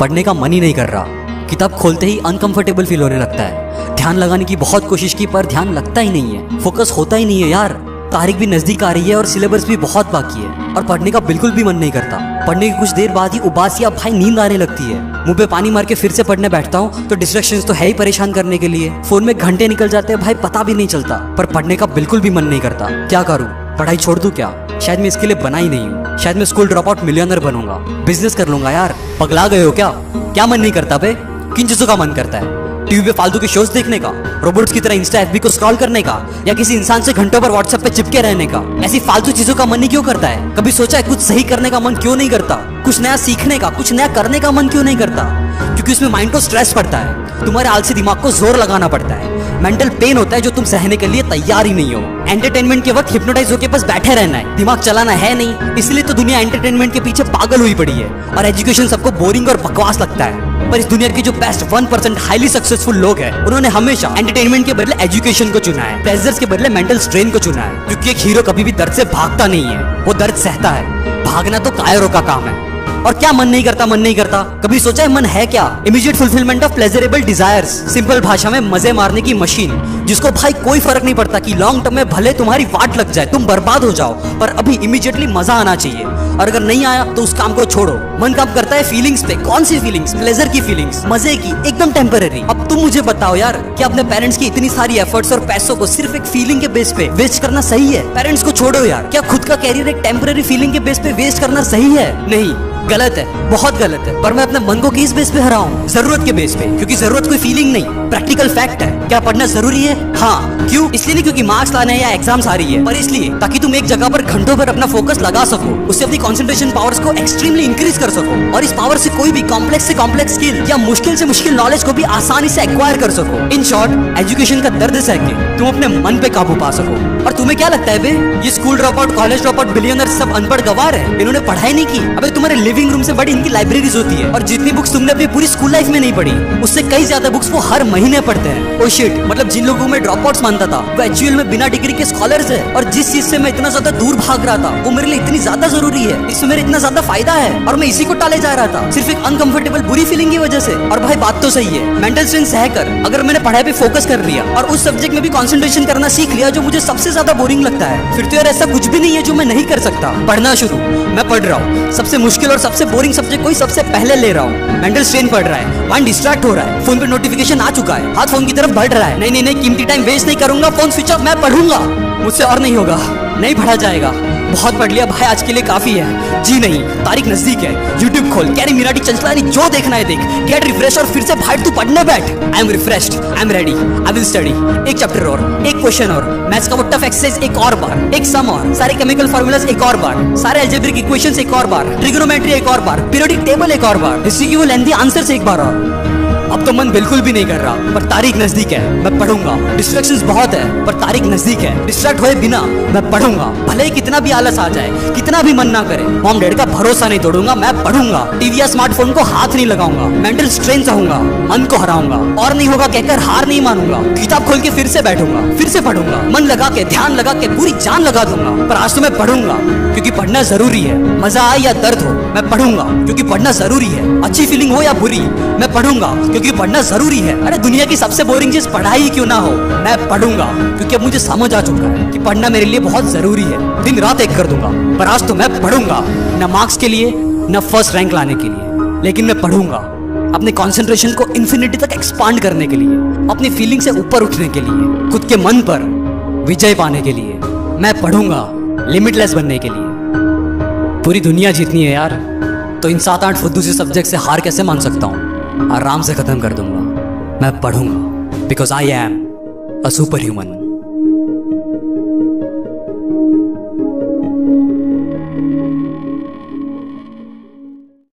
पढ़ने का मन ही नहीं कर रहा। किताब खोलते ही अनकंफर्टेबल फील होने लगता है। ध्यान लगाने की बहुत कोशिश की पर ध्यान लगता ही नहीं है, फोकस होता ही नहीं है यार। तारीख भी नजदीक आ रही है और सिलेबस भी बहुत बाकी है और पढ़ने का बिल्कुल भी मन नहीं करता। पढ़ने की कुछ देर बाद ही उबासी या भाई नींद आने लगती है। मुंह पे पानी मार के फिर से पढ़ने बैठता हूँ तो डिस्ट्रैक्शंस तो है ही परेशान करने के लिए। फोन में घंटे निकल जाते हैं भाई, पता भी नहीं चलता। पर पढ़ने का बिल्कुल भी मन नहीं करता। क्या करूँ? पढ़ाई छोड़ दूं क्या? शायद मैं इसके लिए बना ही नहीं हूँ। शायद मैं स्कूल ड्रॉप आउट मिलियनर बनूंगा, बिजनेस कर लूंगा। यार पगला गए हो क्या? क्या मन नहीं करता बे? किन चीजों का मन करता है? टीवी पे फालतू के शोज देखने का, रोबोट्स की तरह इंस्टा एफबी को स्क्रॉल करने का, या किसी इंसान से घंटों पर व्हाट्सएप पे चिपके रहने का? ऐसी फालतू चीजों का मन ही क्यों करता है? कभी सोचा है कुछ सही करने का मन क्यों नहीं करता? कुछ नया सीखने का, कुछ नया करने का मन क्यों नहीं करता? क्योंकि उसमें माइंड को स्ट्रेस पड़ता है, तुम्हारे आलसी दिमाग को जोर लगाना पड़ता है, मेंटल पेन होता है जो तुम सहने के लिए तैयार ही नहीं हो। एंटरटेनमेंट के वक्त हिप्नोटाइज होकर बस बैठे रहना है, दिमाग चलाना है नहीं। इसलिए तो दुनिया एंटरटेनमेंट के पीछे पागल हुई पड़ी है और एजुकेशन सबको बोरिंग और बकवास लगता है। पर इस दुनिया के जो बेस्ट 1% हाईली सक्सेसफुल लोग हैं, उन्होंने हमेशा एंटरटेनमेंट के बदले एजुकेशन को चुना है, प्लेजर्स के बदले मेंटल स्ट्रेन को चुना है। क्योंकि एक हीरो कभी भी दर्द से भागता नहीं है, वो दर्द सहता है। भागना तो कायरों का काम है। और क्या मन नहीं करता? मन नहीं करता। कभी सोचा है मन है क्या? Immediate fulfilment of pleasurable desires, simple भाषा में मजे मारने की मशीन, जिसको भाई कोई फर्क नहीं पड़ता कि लॉन्ग टर्म में भले तुम्हारी वाट लग जाए, तुम बर्बाद हो जाओ, पर अभी इमीडिएटली मजा आना चाहिए। और अगर नहीं आया तो उस काम को छोड़ो। मन काम करता है फीलिंग्स पे। कौन सी फीलिंग्स? प्लेजर की फीलिंग्स, मजे की, एकदम टेम्पररी। अब तुम मुझे बताओ यार, क्या अपने पेरेंट्स की इतनी सारी एफर्ट्स और पैसों को सिर्फ एक फीलिंग के बेस पे वेस्ट करना सही है? पेरेंट्स को छोड़ो यार, क्या खुद का कैरियर एक टेम्पररी फीलिंग के बेस पे वेस्ट करना सही है? नहीं, गलत है, बहुत गलत है। पर मैं अपने मन को किस बेस पे हराऊं? जरूरत के बेस पे, क्योंकि जरूरत कोई फीलिंग नहीं, प्रैक्टिकल फैक्ट है। क्या पढ़ना जरूरी है? हाँ। क्यों? इसलिए नहीं क्योंकि मार्क्स लाने या एग्जाम्स आ रही है, पर इसलिए ताकि तुम एक जगह पर घंटों पर अपना फोकस लगा सको, उससे अपनी कंसंट्रेशन पावर्स को एक्सट्रीमली इंक्रीज कर सको और इस पावर से कोई भी कॉम्प्लेक्स से कॉम्प्लेक्स स्किल या मुश्किल से मुश्किल नॉलेज को भी आसानी से एक्वायर कर सको। इन शॉर्ट, एजुकेशन का दर्द सह के तुम अपने मन पे काबू पा सको। और तुम्हें क्या लगता है बे, ये school drop out, college drop out billionaire सब अनपढ़ गवार है? इन्होंने पढ़ाई नहीं की? अबे तुम्हारे लिविंग रूम से बड़ी इनकी लाइब्रेरीज होती है, और जितनी बुक्स तुमने अपनी पूरी स्कूल लाइफ में नहीं पढ़ी, उससे कई ज्यादा बुक्स वो हर महीने पढ़ते हैं। ओ शिट, मतलब जिन लोगों में ड्रॉप आउट्स मानता था, वो एक्चुअल में बिना डिग्री के स्कॉलर्स है। और जिस चीज से मैं इतना ज्यादा दूर भाग रहा था, वो मेरे लिए इतनी ज्यादा जरूरी है, इसमें मेरा इतना ज्यादा फायदा है, और मैं इसी को टाले जा रहा था सिर्फ एक अनकंफर्टेबल बुरी फीलिंग की वजह से। और भाई बात तो सही है, मेंटल स्ट्रेन सहकर अगर मैंने पढ़ाई पे फोकस कर लिया और उस सब्जेक्ट में भी कंसंट्रेशन करना सीख लिया जो मुझे सबसे ज्यादा बोरिंग लगता है, फिर तो यार ऐसा कुछ भी नहीं है जो मैं नहीं कर सकता। पढ़ना शुरू मैं पढ़ रहा हूँ, सबसे मुश्किल और सबसे बोरिंग सब्जेक्ट कोई सबसे पहले ले रहा हूँ। मेंटल स्ट्रेन पड़ रहा है, माइंड डिस्ट्रैक्ट हो रहा है, फोन पे नोटिफिकेशन आ चुका है, हाथ फोन की तरफ बढ़ रहा है। नहीं नहीं नहीं, कीमती टाइम वेस्ट नहीं करूंगा, फोन स्विच ऑफ, मैं पढ़ूंगा। मुझसे और नहीं होगा, नहीं पढ़ा जाएगा। बहुत पढ़ लिया भाई, आज के लिए काफी है। जी नहीं, तारीख नजदीक है। यूट्यूब खोल, कैरी मिनाटी चंचला नहीं, जो देखना है देख, गेट रिफ्रेश और फिर से भाई तू पढ़ने बैठ। I am refreshed, I am ready, I will study. एक चैप्टर और, एक क्वेश्चन और, मैथ्स का वो टफ एक्सरसाइज एक और बार, एक सम और, सारे केमिकल फार्मूलाज एक और बार, सारे अलजेब्रिक इक्वेशंस एक और बार, ट्रिग्नोमेट्री एक और बार, पीरियोडिक टेबल एक और बार, हिस्ट्री की वो लेंथी आंसर्स एक बार और। अब तो मन बिल्कुल भी नहीं कर रहा, पर तारीख नजदीक है, मैं पढ़ूंगा। डिस्ट्रैक्शंस बहुत है, पर तारीख नजदीक है, डिस्ट्रैक्ट होए बिना मैं पढ़ूंगा। भले ही कितना भी आलस आ जाए, कितना भी मन ना करे, मॉम डैड का भरोसा नहीं तोड़ूंगा, मैं पढ़ूंगा। टीवी या स्मार्टफोन को हाथ नहीं लगाऊंगा, मेंटल स्ट्रेन सहूंगा, मन को हराऊंगा, और नहीं होगा कहकर हार नहीं मानूंगा। किताब खोल के फिर से बैठूंगा, फिर से पढ़ूंगा, मन लगा के, ध्यान लगा के, पूरी जान लगा दूंगा। पर आज तो मैं पढ़ूंगा, क्योंकि पढ़ना जरूरी है। मजा आए या दर्द हो, मैं पढ़ूंगा, क्योंकि पढ़ना जरूरी है। अच्छी फीलिंग हो या बुरी, मैं पढ़ूंगा, क्योंकि पढ़ना जरूरी है। अरे दुनिया की सबसे बोरिंग चीज पढ़ाई क्यों ना हो, मैं पढ़ूंगा, क्योंकि अब मुझे समझ आ चुका है कि पढ़ना मेरे लिए बहुत जरूरी है। दिन रात एक कर दूंगा, पर आज तो मैं पढ़ूंगा, न मार्क्स के लिए, न फर्स्ट रैंक लाने के लिए, लेकिन मैं पढ़ूंगा अपने कंसंट्रेशन को इन्फिनिटी तक एक्सपांड करने के लिए, अपनी फीलिंग से ऊपर उठने के लिए, खुद के मन पर विजय पाने के लिए। मैं पढ़ूंगा लिमिटलेस बनने के लिए। पूरी दुनिया जीतनी है यार, तो इन 7-8 फुद्दू से सब्जेक्ट से हार कैसे मान सकता हूँ? आराम से खत्म कर दूंगा। मैं पढ़ूंगा, because I am a super human.